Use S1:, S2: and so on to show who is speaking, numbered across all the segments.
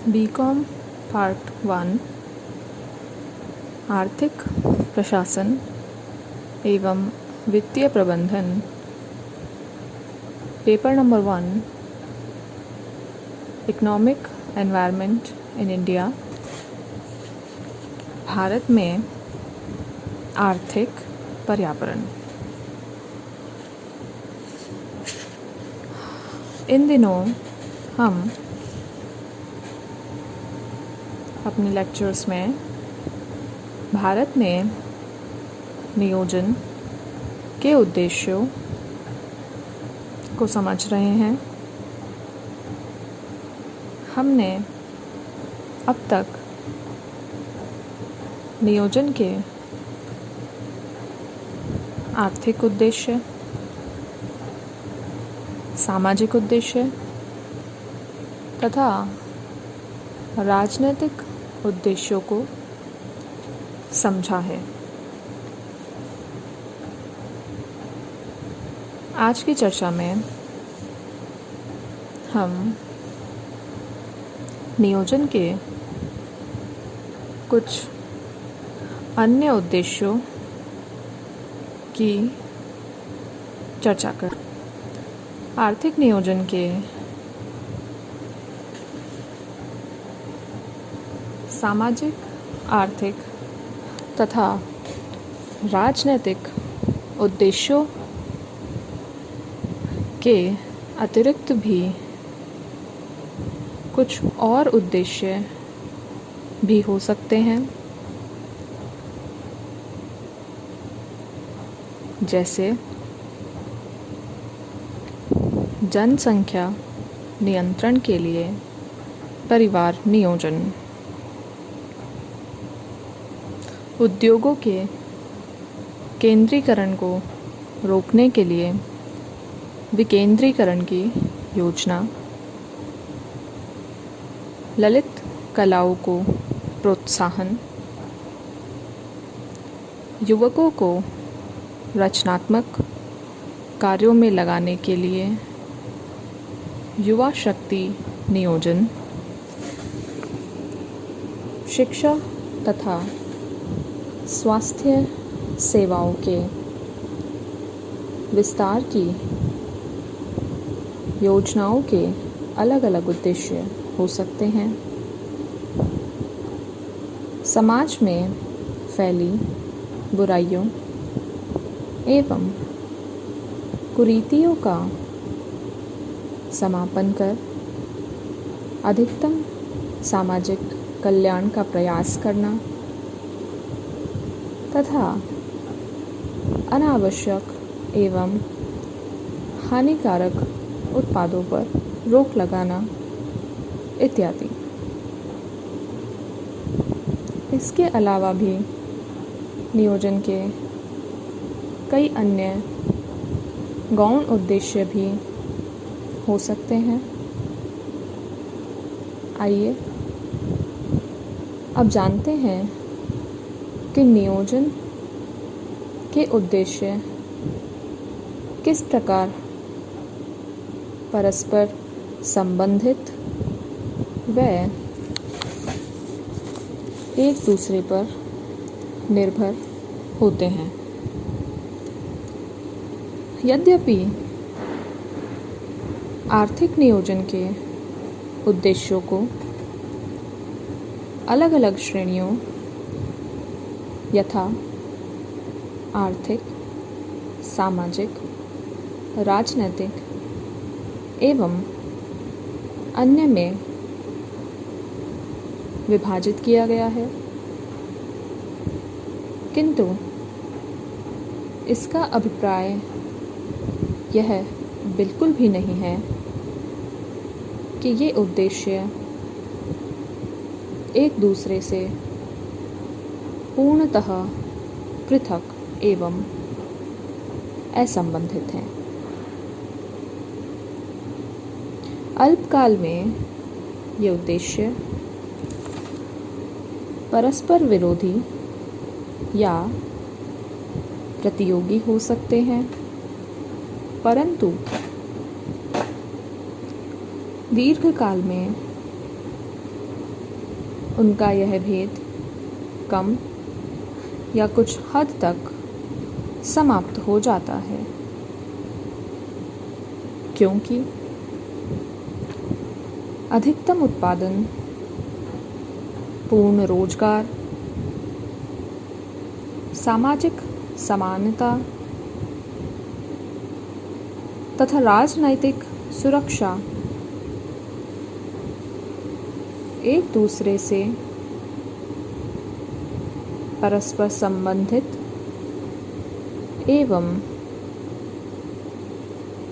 S1: BCom part 1 आर्थिक प्रशासन एवं वित्तीय प्रबंधन paper number 1 economic environment in India Bharat में आर्थिक पर्यावरण। इन दिनों हम अपने लेक्चर्स में भारत में नियोजन के उद्देश्यों को समझ रहे हैं। हमने अब तक नियोजन के आर्थिक उद्देश्य, सामाजिक उद्देश्य तथा राजनीतिक उद्देश्यों को समझा है। आज की चर्चा में हम नियोजन के कुछ अन्य उद्देश्यों की चर्चा कर आर्थिक नियोजन के सामाजिक, आर्थिक तथा राजनीतिक उद्देश्यों के अतिरिक्त भी कुछ और उद्देश्य भी हो सकते हैं, जैसे जनसंख्या नियंत्रण के लिए परिवार नियोजन, उद्योगों के केंद्रीकरण को रोकने के लिए विकेंद्रीकरण की योजना, ललित कलाओं को प्रोत्साहन, युवकों को रचनात्मक कार्यों में लगाने के लिए युवा शक्ति नियोजन, शिक्षा तथा स्वास्थ्य सेवाओं के विस्तार की योजनाओं के अलग अलग उद्देश्य हो सकते हैं। समाज में फैली बुराइयों एवं कुरीतियों का समापन कर अधिकतम सामाजिक कल्याण का प्रयास करना तथा अनावश्यक एवं हानिकारक उत्पादों पर रोक लगाना इत्यादि। इसके अलावा भी नियोजन के कई अन्य गौण उद्देश्य भी हो सकते हैं। आइए अब जानते हैं कि नियोजन के उद्देश्य किस प्रकार परस्पर संबंधित व एक दूसरे पर निर्भर होते हैं। यद्यपि आर्थिक नियोजन के उद्देश्यों को अलग अलग श्रेणियों यथा आर्थिक, सामाजिक, राजनैतिक एवं अन्य में विभाजित किया गया है, किंतु इसका अभिप्राय यह बिल्कुल भी नहीं है कि ये उद्देश्य एक दूसरे से पूर्णतः पृथक एवं असंबंधित हैं। अल्पकाल में ये उद्देश्य परस्पर विरोधी या प्रतियोगी हो सकते हैं, परंतु दीर्घकाल में उनका यह भेद कम या कुछ हद तक समाप्त हो जाता है, क्योंकि अधिकतम उत्पादन, पूर्ण रोजगार, सामाजिक समानता तथा राजनैतिक सुरक्षा एक दूसरे से परस्पर संबंधित एवं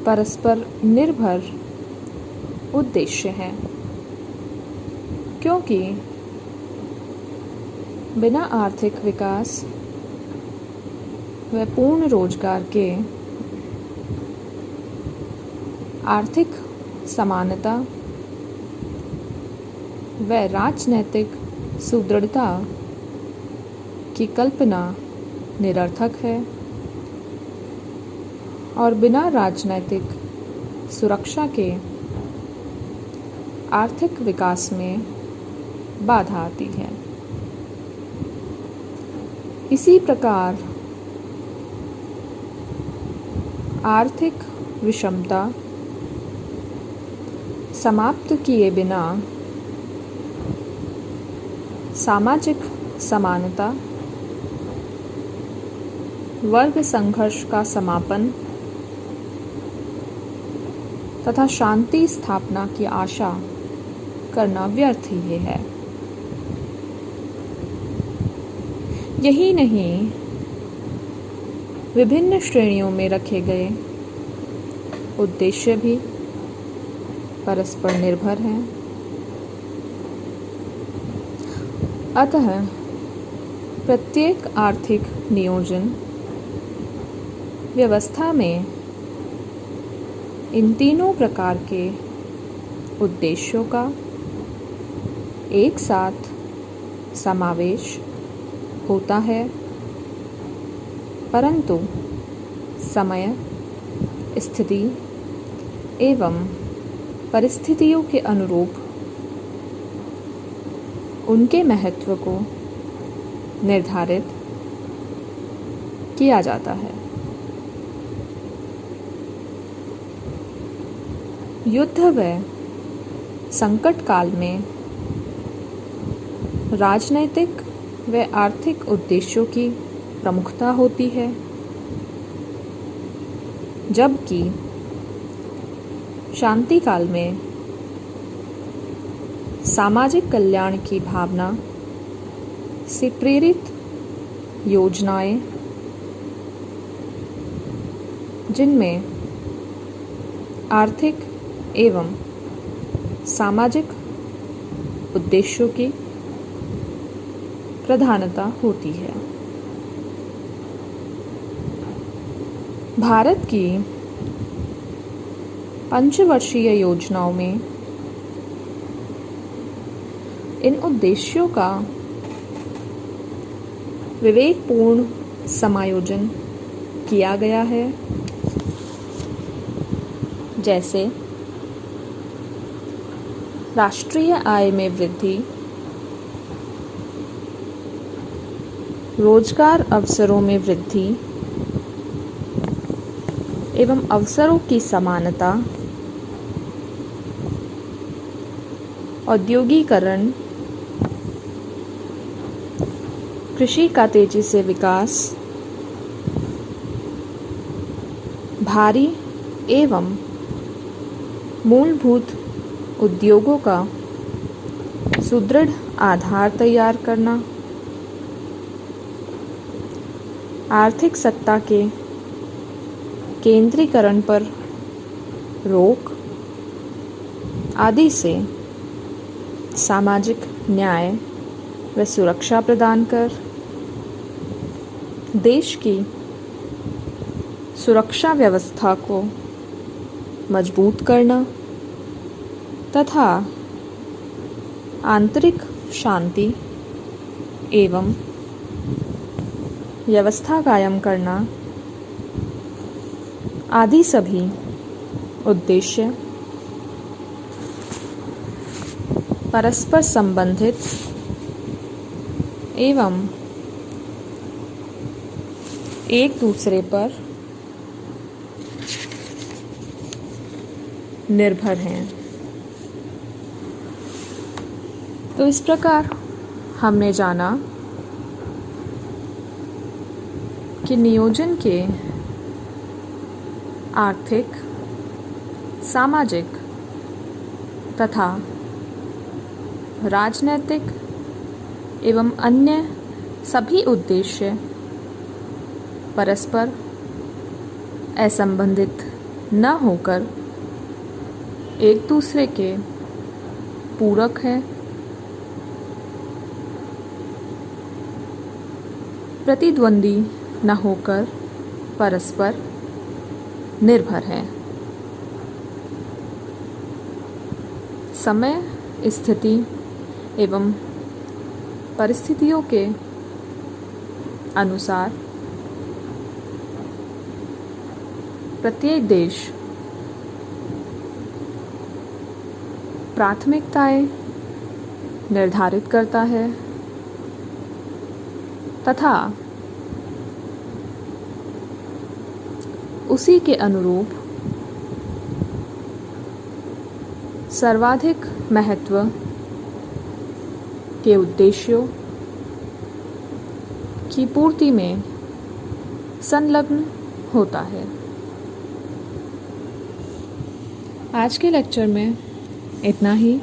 S1: परस्पर निर्भर उद्देश्य हैं, क्योंकि बिना आर्थिक विकास व पूर्ण रोजगार के आर्थिक समानता व राजनैतिक सुदृढ़ता की कल्पना निरर्थक है और बिना राजनैतिक सुरक्षा के आर्थिक विकास में बाधा आती है। इसी प्रकार आर्थिक विषमता समाप्त किए बिना सामाजिक समानता, वर्ग संघर्ष का समापन तथा शांति स्थापना की आशा करना व्यर्थ ही है। यही नहीं, विभिन्न श्रेणियों में रखे गए उद्देश्य भी परस्पर निर्भर हैं। अतः प्रत्येक आर्थिक नियोजन व्यवस्था में इन तीनों प्रकार के उद्देश्यों का एक साथ समावेश होता है, परंतु समय, स्थिति एवं परिस्थितियों के अनुरूप उनके महत्व को निर्धारित किया जाता है। युद्ध व संकट काल में राजनैतिक व आर्थिक उद्देश्यों की प्रमुखता होती है, जबकि शांति काल में सामाजिक कल्याण की भावना से प्रेरित योजनाएं, जिनमें आर्थिक एवं सामाजिक उद्देश्यों की प्रधानता होती है। भारत की पंचवर्षीय योजनाओं में इन उद्देश्यों का विवेकपूर्ण समायोजन किया गया है, जैसे राष्ट्रीय आय में वृद्धि, रोजगार अवसरों में वृद्धि एवं अवसरों की समानता, औद्योगिकरण, कृषि का तेजी से विकास, भारी एवं मूलभूत उद्योगों का सुदृढ़ आधार तैयार करना, आर्थिक सत्ता के केंद्रीकरण पर रोक आदि से सामाजिक न्याय व सुरक्षा प्रदान कर देश की सुरक्षा व्यवस्था को मजबूत करना तथा आंतरिक शांति एवं व्यवस्था कायम करना आदि सभी उद्देश्य परस्पर संबंधित एवं एक दूसरे पर निर्भर हैं। तो इस प्रकार हमने जाना कि नियोजन के आर्थिक, सामाजिक तथा राजनैतिक एवं अन्य सभी उद्देश्य परस्पर असंबंधित न होकर एक दूसरे के पूरक हैं, प्रतिद्वंदी न होकर परस्पर निर्भर है। समय, स्थिति एवं परिस्थितियों के अनुसार प्रत्येक देश प्राथमिकताएं निर्धारित करता है तथा उसी के अनुरूप सर्वाधिक महत्व के उद्देश्यों की पूर्ति में संलग्न होता है। आज के लेक्चर में इतना ही।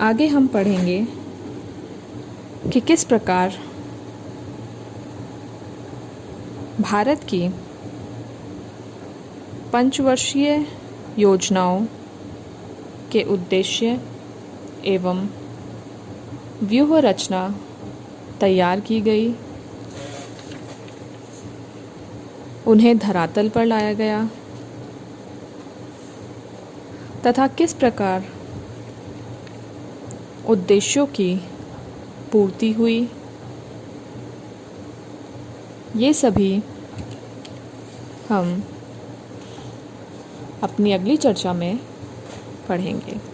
S1: आगे हम पढ़ेंगे कि किस प्रकार भारत की पंचवर्षीय योजनाओं के उद्देश्य एवं व्यूह रचना तैयार की गई, उन्हें धरातल पर लाया गया तथा किस प्रकार उद्देश्यों की पूर्ति हुई, ये सभी हम अपनी अगली चर्चा में पढ़ेंगे।